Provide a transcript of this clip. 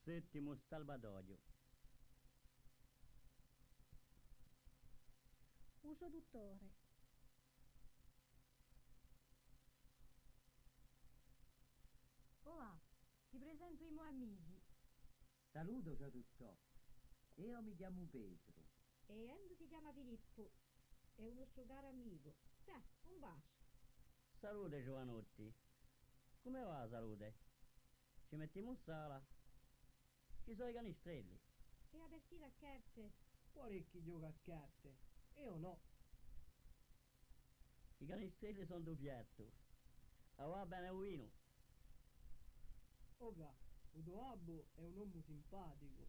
Settimo Salvatorio. Uso dottore. Olá, ti presento i miei amici. Saluto, ciao tutto. Io mi chiamo Pietro. E Endo si chiama Filippo. È un nostro caro amico. Un bacio. Salute giovanotti. Come va la salute? Ci mettiamo in sala? Ci sono i canistrelli. E a vestire a carte. Parecchi gioca a carte. Io no. I canistrelli sono due piatto. Ah, va bene un vino. Oga, il tuo abbo è un uomo simpatico.